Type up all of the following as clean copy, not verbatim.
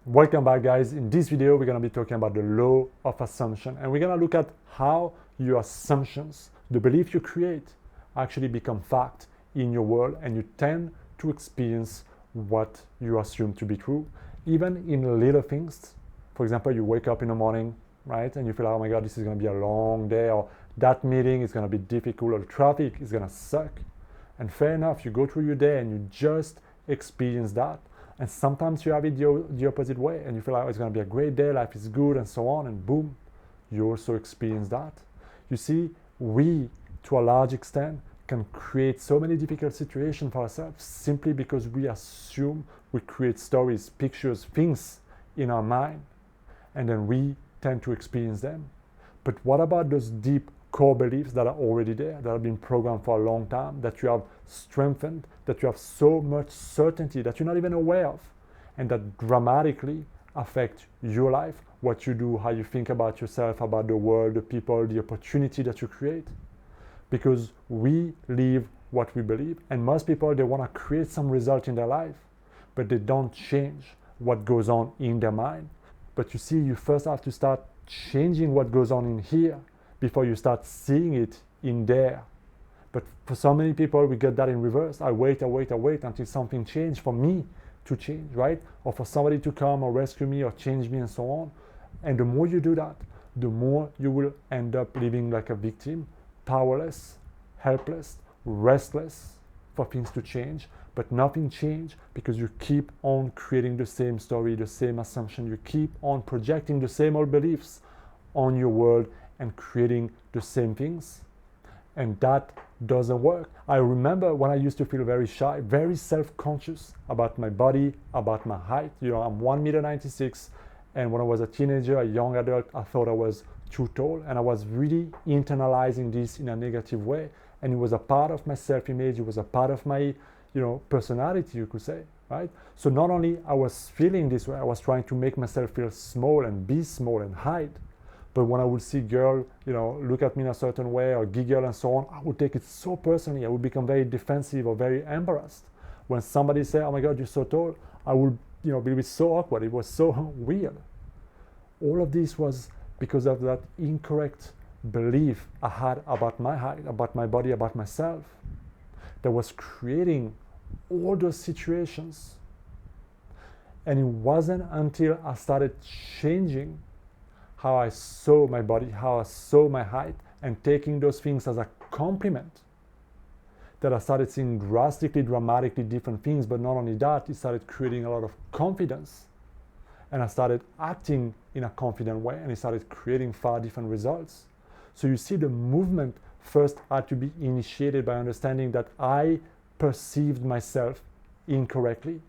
Welcome back, guys. In this video, we're going to be talking about the law of assumption, and we're going to look at how your assumptions, the belief you create, actually become fact in your world, and you tend to experience what you assume to be true, even in little things. For example, you wake up in the morning, right, and you feel, oh my God, this is going to be a long day, or that meeting is going to be difficult, or the traffic is going to suck. And fair enough, you go through your day and you just experience that. And sometimes you have it the opposite way, and you feel like, oh, it's going to be a great day, life is good, and so on, and boom, you also experience that. You see, we, to a large extent, can create so many difficult situations for ourselves simply because we assume, we create stories, pictures, things in our mind, and then we tend to experience them. But what about those deep core beliefs that are already there, that have been programmed for a long time, that you have strengthened, that you have so much certainty that you're not even aware of, and that dramatically affect your life, what you do, how you think about yourself, about the world, the people, the opportunity that you create? Because we live what we believe, and most people, they want to create some result in their life, but they don't change what goes on in their mind. But you see, you first have to start changing what goes on in here before you start seeing it in there. But for so many people, we get that in reverse. I wait until something changes for me to change, right? Or for somebody to come or rescue me or change me and so on. And the more you do that, the more you will end up living like a victim, powerless, helpless, restless for things to change. But nothing changes because you keep on creating the same story, the same assumption. You keep on projecting the same old beliefs on your world and creating the same things. And that doesn't work. I remember when I used to feel very shy, very self-conscious about my body, about my height. You know, I'm 1.96 m, and when I was a teenager, a young adult, I thought I was too tall, and I was really internalizing this in a negative way. And it was a part of my self-image, it was a part of my, personality, you could say, right? So not only I was feeling this way, I was trying to make myself feel small and be small and hide. But when I would see girl, look at me in a certain way or giggle and so on, I would take it so personally. I would become very defensive or very embarrassed. When somebody say, oh my God, you're so tall, I would, be so awkward. It was so weird. All of this was because of that incorrect belief I had about my height, about my body, about myself, that was creating all those situations. And it wasn't until I started changing how I saw my body, how I saw my height, and taking those things as a compliment, that I started seeing dramatically different things. But not only that, it started creating a lot of confidence. And I started acting in a confident way, and it started creating far different results. So you see, the movement first had to be initiated by understanding that I perceived myself incorrectly,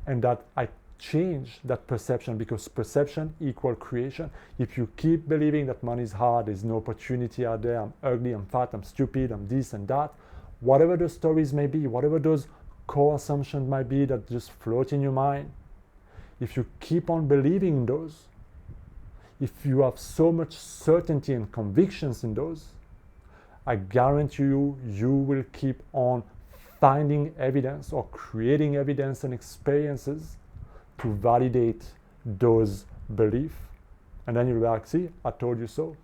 and that I change that perception, because perception equals creation. If you keep believing that money is hard, there's no opportunity out there, I'm ugly, I'm fat, I'm stupid, I'm this and that, whatever the stories may be, whatever those core assumptions might be that just float in your mind, if you keep on believing in those, if you have so much certainty and convictions in those, I guarantee you, you will keep on finding evidence or creating evidence and experiences to validate those beliefs. And then you'll be like, see, I told you so.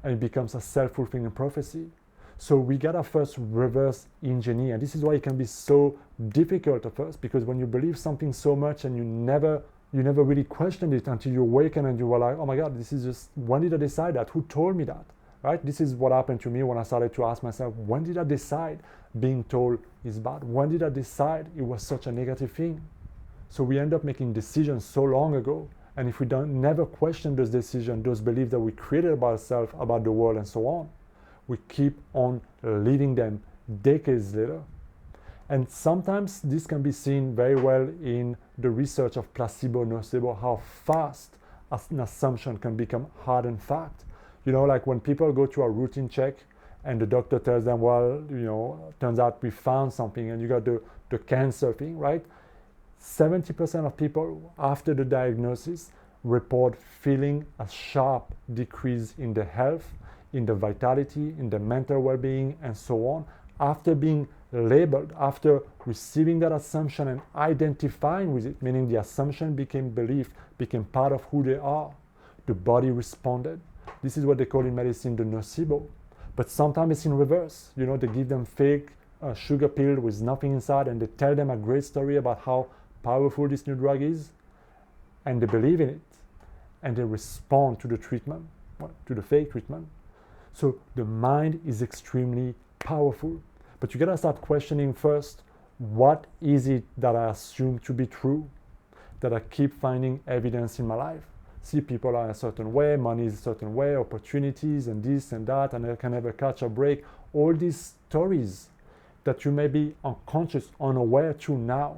And it becomes a self-fulfilling prophecy. So we gotta first reverse engineer. And this is why it can be so difficult at first, because when you believe something so much and you never really questioned it until you awaken and you were like, oh my God, this is just, when did I decide that? Who told me that? Right? This is what happened to me when I started to ask myself, when did I decide being told is bad? When did I decide it was such a negative thing? So we end up making decisions so long ago, and if we never question those decisions, those beliefs that we created about ourselves, about the world, and so on, we keep on living them decades later. And sometimes this can be seen very well in the research of placebo, nocebo, how fast an assumption can become hard and fact. Like when people go to a routine check and the doctor tells them, well, turns out we found something, and you got the cancer thing, right? 70% of people after the diagnosis report feeling a sharp decrease in their health, in the vitality, in the mental well-being, and so on, after being labeled, after receiving that assumption and identifying with it, meaning the assumption became belief, became part of who they are, the body responded. This is what they call in medicine the nocebo. But sometimes it's in reverse. You know, they give them fake sugar pill with nothing inside, and they tell them a great story about how powerful this new drug is, and they believe in it, and they respond to the treatment, to the fake treatment. So the mind is extremely powerful. But you gotta start questioning first, what is it that I assume to be true, that I keep finding evidence in my life? See, people are a certain way, money is a certain way, opportunities and this and that, and I can never catch a break. All these stories that you may be unconscious, unaware to now,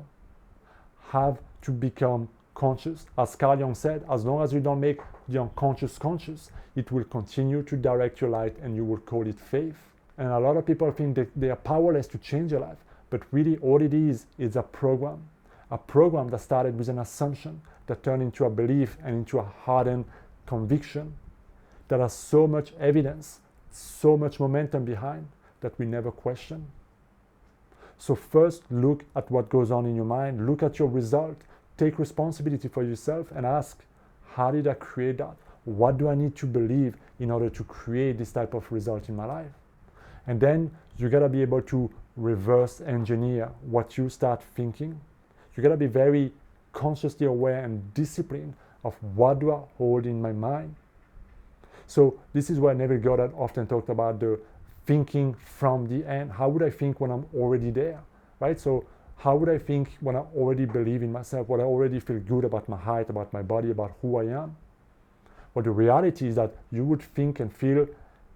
have to become conscious. As Carl Jung said, as long as you don't make the unconscious conscious, it will continue to direct your life, and you will call it faith. And a lot of people think that they are powerless to change your life, but really all it is a program that started with an assumption that turned into a belief and into a hardened conviction that has so much evidence, so much momentum behind, that we never question. So first, look at what goes on in your mind, look at your result, take responsibility for yourself and ask, how did I create that? What do I need to believe in order to create this type of result in my life? And then you gotta be able to reverse engineer what you start thinking. You gotta be very consciously aware and disciplined of what do I hold in my mind. So this is where Neville Goddard often talked about the thinking from the end. How would I think when I'm already there, right? So how would I think when I already believe in myself, when I already feel good about my height, about my body, about who I am? Well, the reality is that you would think and feel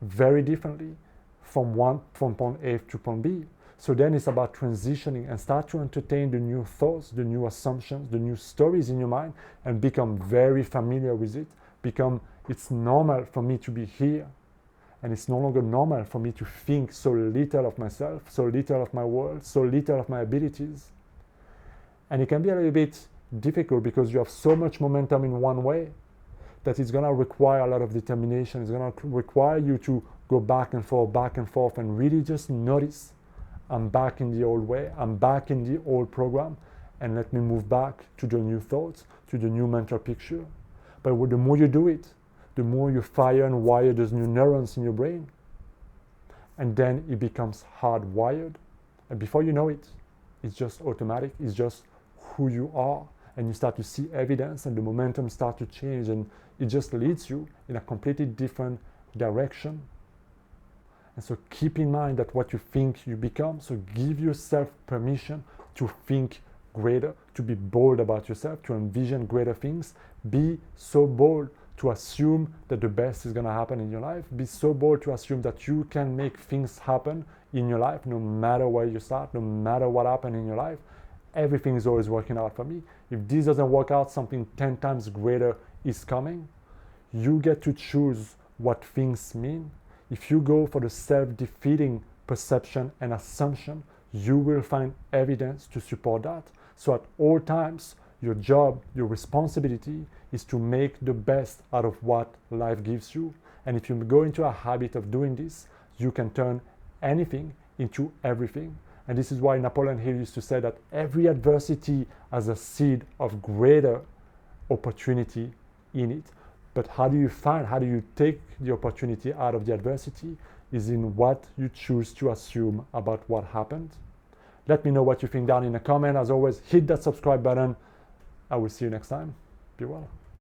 very differently from point A to point B. So then it's about transitioning and start to entertain the new thoughts, the new assumptions, the new stories in your mind, and become very familiar with it. It's normal for me to be here, and it's no longer normal for me to think so little of myself, so little of my world, so little of my abilities. And it can be a little bit difficult because you have so much momentum in one way that it's going to require a lot of determination. It's going to require you to go back and forth, and really just notice, I'm back in the old way, I'm back in the old program, and let me move back to the new thoughts, to the new mental picture. But the more you do it, the more you fire and wire those new neurons in your brain. And then it becomes hardwired. And before you know it, it's just automatic, it's just who you are. And you start to see evidence, and the momentum starts to change, and it just leads you in a completely different direction. And so keep in mind that what you think you become. So give yourself permission to think greater, to be bold about yourself, to envision greater things. Be so bold to assume that the best is going to happen in your life. Be so bold to assume that you can make things happen in your life, no matter where you start, no matter what happens in your life. Everything is always working out for me. If this doesn't work out, something 10 times greater is coming. You get to choose what things mean. If you go for the self-defeating perception and assumption, you will find evidence to support that. So at all times, your job, your responsibility is to make the best out of what life gives you. And if you go into a habit of doing this, you can turn anything into everything. And this is why Napoleon Hill used to say that every adversity has a seed of greater opportunity in it. But how do you take the opportunity out of the adversity is in what you choose to assume about what happened. Let me know what you think down in the comment. As always, hit that subscribe button. I will see you next time. Be well.